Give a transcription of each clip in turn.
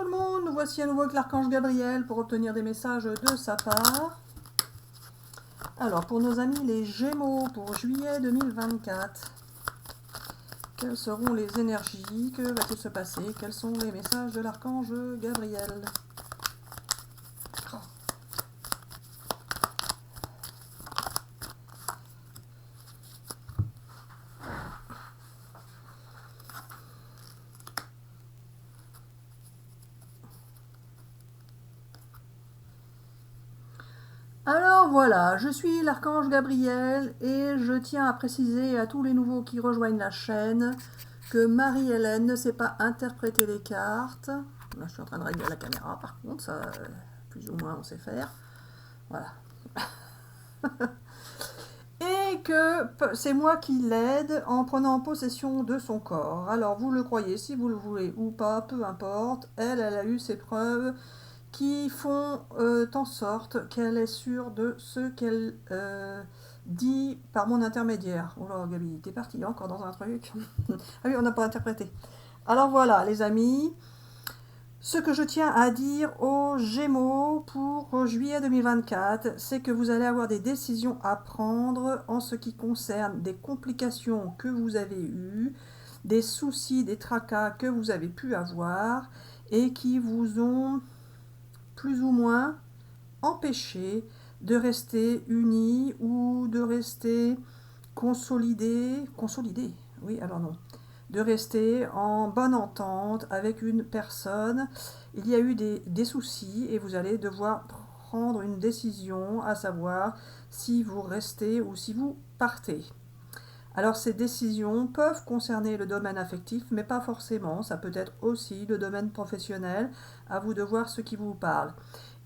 le monde, nous voici à nouveau avec l'archange Gabriel pour obtenir des messages de sa part. Alors, pour nos amis les Gémeaux, pour juillet 2024, quelles seront les énergies? Que va-t-il se passer? Quels sont les messages de l'archange Gabriel? Alors voilà, je suis l'archange Gabriel et je tiens à préciser à tous les nouveaux qui rejoignent la chaîne que Marie-Hélène ne sait pas interpréter les cartes. Là, je suis en train de régler la caméra, par contre, ça, plus ou moins, on sait faire. Voilà. Et que c'est moi qui l'aide en prenant possession de son corps. Alors, vous le croyez, si vous le voulez ou pas, peu importe. Elle a eu ses preuves qui font en sorte qu'elle est sûre de ce qu'elle dit par mon intermédiaire. Oh là, Gabi, t'es partie encore dans un truc. Ah oui, on n'a pas interprété. Alors voilà, les amis, ce que je tiens à dire aux Gémeaux pour juillet 2024, c'est que vous allez avoir des décisions à prendre en ce qui concerne des complications que vous avez eues, des soucis, des tracas que vous avez pu avoir et qui vous ont plus ou moins empêché de rester unis ou de rester consolidés, oui, alors non, de rester en bonne entente avec une personne. Il y a eu des soucis et vous allez devoir prendre une décision, à savoir si vous restez ou si vous partez. Alors ces décisions peuvent concerner le domaine affectif, mais pas forcément. Ça peut être aussi le domaine professionnel. À vous de voir ce qui vous parle.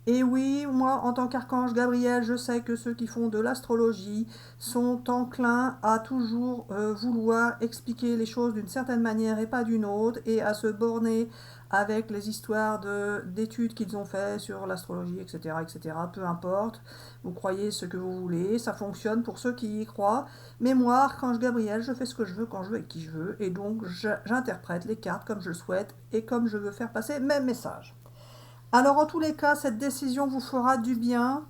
Et oui, moi, en tant qu'archange Gabriel, je sais que ceux qui font de l'astrologie sont enclins à toujours vouloir expliquer les choses d'une certaine manière et pas d'une autre, et à se borner avec les histoires d'études qu'ils ont fait sur l'astrologie, etc., etc. Peu importe, vous croyez ce que vous voulez, ça fonctionne pour ceux qui y croient. Mais moi, archange Gabriel, je fais ce que je veux, quand je veux et qui je veux, et donc j'interprète les cartes comme je le souhaite et comme je veux faire passer mes messages. Alors en tous les cas, cette décision vous fera du bien,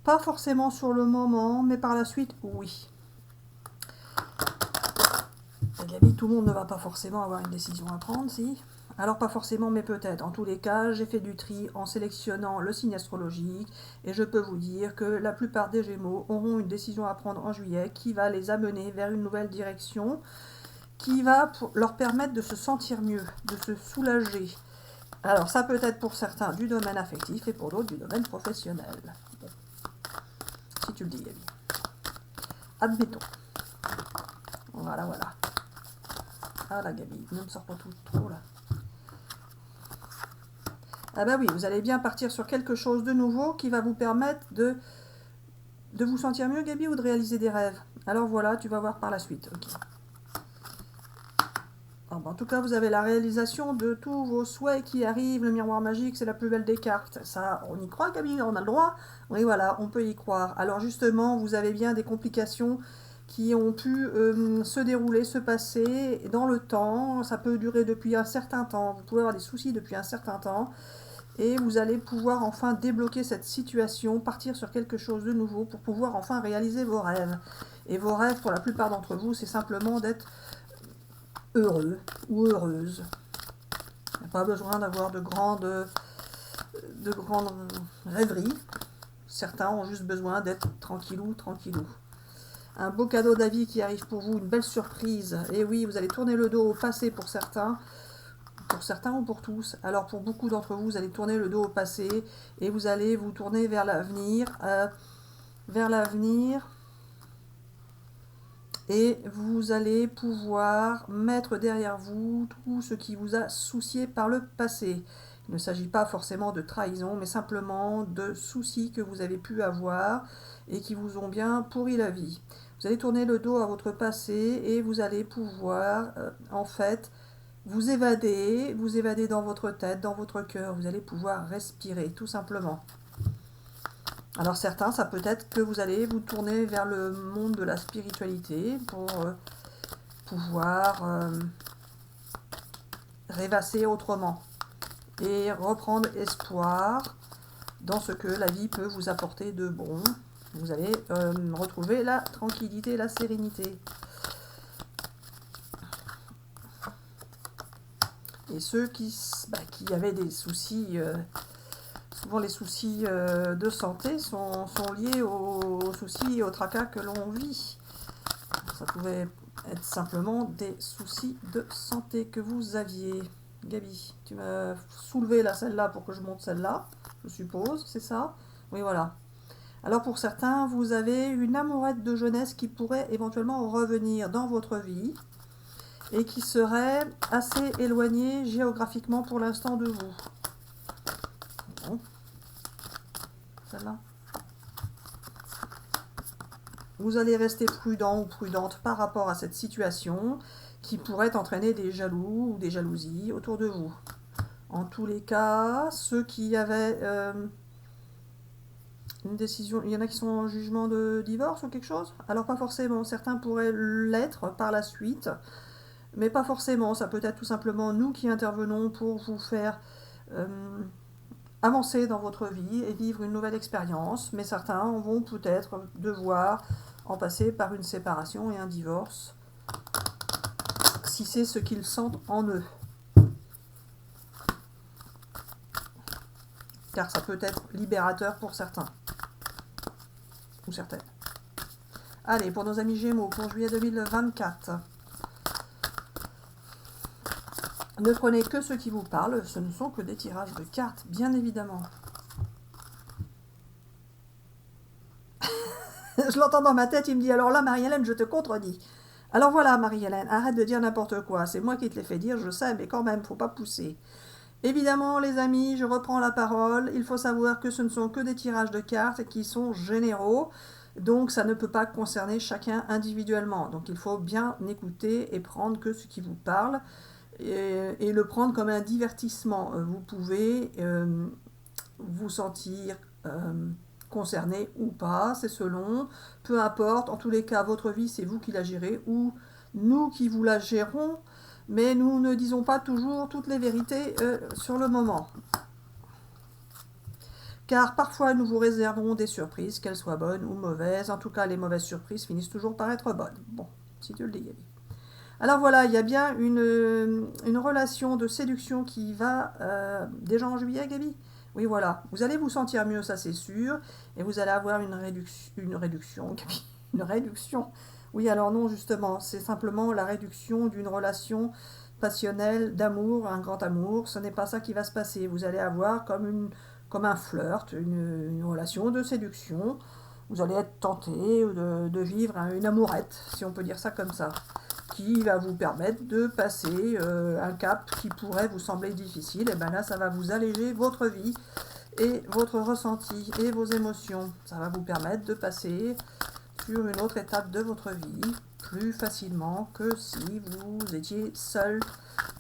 pas forcément sur le moment, mais par la suite, oui. Gabi, tout le monde ne va pas forcément avoir une décision à prendre, si? Alors pas forcément, mais peut-être. En tous les cas, j'ai fait du tri en sélectionnant le signe astrologique, et je peux vous dire que la plupart des Gémeaux auront une décision à prendre en juillet qui va les amener vers une nouvelle direction, qui va leur permettre de se sentir mieux, de se soulager. Alors, ça peut être pour certains du domaine affectif et pour d'autres du domaine professionnel. Bon. Si tu le dis, Gabi. Admettons. Voilà, voilà. Ah là, Gabi, ne me sors pas tout trop, là. Ah bah oui, vous allez bien partir sur quelque chose de nouveau qui va vous permettre de vous sentir mieux, Gabi, ou de réaliser des rêves. Alors voilà, tu vas voir par la suite. Ok. En tout cas, vous avez la réalisation de tous vos souhaits qui arrivent. Le miroir magique, c'est la plus belle des cartes. Ça, on y croit, Camille, on a le droit. Oui, voilà, on peut y croire. Alors justement, vous avez bien des complications qui ont pu se dérouler, se passer dans le temps. Ça peut durer depuis un certain temps. Vous pouvez avoir des soucis depuis un certain temps. Et vous allez pouvoir enfin débloquer cette situation, partir sur quelque chose de nouveau pour pouvoir enfin réaliser vos rêves. Et vos rêves, pour la plupart d'entre vous, c'est simplement d'être heureux ou heureuse. Il n'y a pas besoin d'avoir de grandes rêveries. Certains ont juste besoin d'être tranquillou, tranquillou. Un beau cadeau d'avis qui arrive pour vous, une belle surprise. Et oui, vous allez tourner le dos au passé pour certains ou pour tous. Alors pour beaucoup d'entre vous, vous allez tourner le dos au passé et vous allez vous tourner vers l'avenir. Et vous allez pouvoir mettre derrière vous tout ce qui vous a soucié par le passé. Il ne s'agit pas forcément de trahison, mais simplement de soucis que vous avez pu avoir et qui vous ont bien pourri la vie. Vous allez tourner le dos à votre passé et vous allez pouvoir, en fait, vous évader dans votre tête, dans votre cœur. Vous allez pouvoir respirer, tout simplement. Alors certains, ça peut être que vous allez vous tourner vers le monde de la spiritualité pour pouvoir rêvasser autrement. et reprendre espoir dans ce que la vie peut vous apporter de bon. Vous allez retrouver la tranquillité, la sérénité. Et ceux qui avaient des soucis, souvent les soucis de santé sont liés aux soucis et aux tracas que l'on vit. Ça pouvait être simplement des soucis de santé que vous aviez. Gabi, tu m'as soulevé celle-là pour que je monte celle-là, je suppose, c'est ça? Oui, voilà. Alors pour certains, vous avez une amourette de jeunesse qui pourrait éventuellement revenir dans votre vie et qui serait assez éloignée géographiquement pour l'instant de vous. Bon. Celle-là. Vous allez rester prudent ou prudente par rapport à cette situation qui pourrait entraîner des jaloux ou des jalousies autour de vous. En tous les cas, ceux qui avaient une décision, il y en a qui sont en jugement de divorce ou quelque chose. Alors pas forcément, certains pourraient l'être par la suite, mais pas forcément. Ça peut être tout simplement nous qui intervenons pour vous faire avancer dans votre vie et vivre une nouvelle expérience, mais certains vont peut-être devoir en passer par une séparation et un divorce, si c'est ce qu'ils sentent en eux. Car ça peut être libérateur pour certains. Ou certaines. Allez, pour nos amis Gémeaux, pour juillet 2024. Ne prenez que ce qui vous parle, ce ne sont que des tirages de cartes, bien évidemment. Je l'entends dans ma tête, il me dit, alors là, Marie-Hélène, je te contredis. Alors voilà, Marie-Hélène, arrête de dire n'importe quoi, c'est moi qui te l'ai fait dire, je sais, mais quand même, faut pas pousser. Évidemment, les amis, je reprends la parole. Il faut savoir que ce ne sont que des tirages de cartes qui sont généraux. Donc, ça ne peut pas concerner chacun individuellement. Donc, il faut bien écouter et prendre que ce qui vous parle et le prendre comme un divertissement. Vous pouvez vous sentir concerné ou pas, c'est selon. Peu importe, en tous les cas, votre vie, c'est vous qui la gérez ou nous qui vous la gérons. Mais nous ne disons pas toujours toutes les vérités sur le moment. Car parfois nous vous réservons des surprises, qu'elles soient bonnes ou mauvaises. En tout cas, les mauvaises surprises finissent toujours par être bonnes. Bon, si tu le dis, Gabi. Alors voilà, il y a bien une relation de séduction qui va déjà en juillet, Gabi. Oui, voilà. Vous allez vous sentir mieux, ça c'est sûr. Et vous allez avoir une réduction, Gabi. Une réduction. Oui, alors non, justement, c'est simplement la réduction d'une relation passionnelle, d'amour, un grand amour. Ce n'est pas ça qui va se passer. Vous allez avoir comme un flirt, une relation de séduction. Vous allez être tenté de vivre une amourette, si on peut dire ça comme ça, qui va vous permettre de passer un cap qui pourrait vous sembler difficile. Et bien là, ça va vous alléger votre vie et votre ressenti et vos émotions. Ça va vous permettre de passer sur une autre étape de votre vie plus facilement que si vous étiez seul,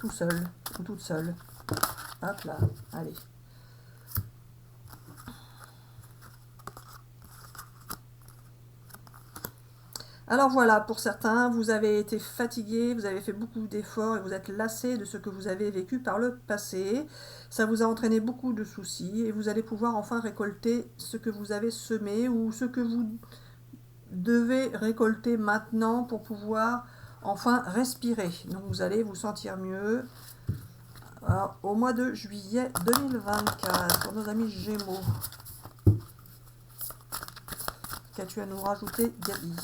tout seul ou toute seule. Hop là, allez. Alors voilà, pour certains, vous avez été fatigué, vous avez fait beaucoup d'efforts et vous êtes lassé de ce que vous avez vécu par le passé. Ça vous a entraîné beaucoup de soucis et vous allez pouvoir enfin récolter ce que vous avez semé ou ce que vous devez récolter maintenant pour pouvoir enfin respirer. Donc vous allez vous sentir mieux au mois de juillet 2024 pour nos amis Gémeaux. Qu'as-tu à nous rajouter, Gabi?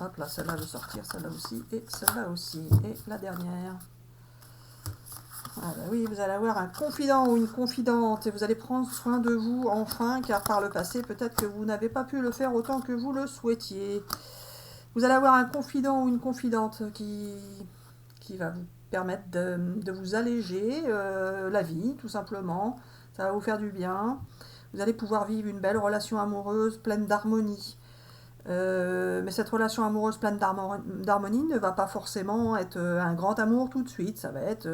Hop là, celle-là, je vais sortir, celle-là aussi, et celle-là aussi. Et la dernière. Ah bah oui, vous allez avoir un confident ou une confidente et vous allez prendre soin de vous enfin, car par le passé, peut-être que vous n'avez pas pu le faire autant que vous le souhaitiez. Vous allez avoir un confident ou une confidente qui va vous permettre de vous alléger la vie, tout simplement. Ça va vous faire du bien. Vous allez pouvoir vivre une belle relation amoureuse pleine d'harmonie. Mais cette relation amoureuse pleine d'harmonie ne va pas forcément être un grand amour tout de suite. Ça va être,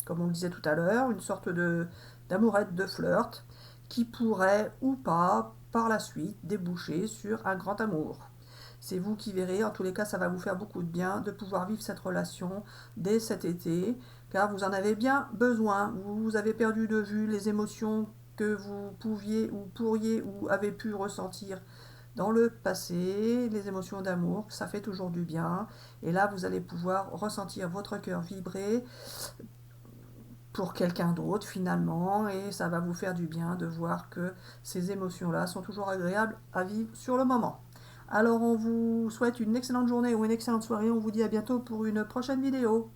comme on le disait tout à l'heure, une sorte d'amourette, de flirt, qui pourrait ou pas, par la suite, déboucher sur un grand amour. c'est vous qui verrez. En tous les cas, ça va vous faire beaucoup de bien de pouvoir vivre cette relation dès cet été, car vous en avez bien besoin. Vous avez perdu de vue les émotions que vous pouviez ou pourriez ou avez pu ressentir dans le passé, les émotions d'amour, ça fait toujours du bien. Et là, vous allez pouvoir ressentir votre cœur vibrer pour quelqu'un d'autre finalement, et ça va vous faire du bien de voir que ces émotions-là sont toujours agréables à vivre sur le moment. Alors on vous souhaite une excellente journée ou une excellente soirée, on vous dit à bientôt pour une prochaine vidéo.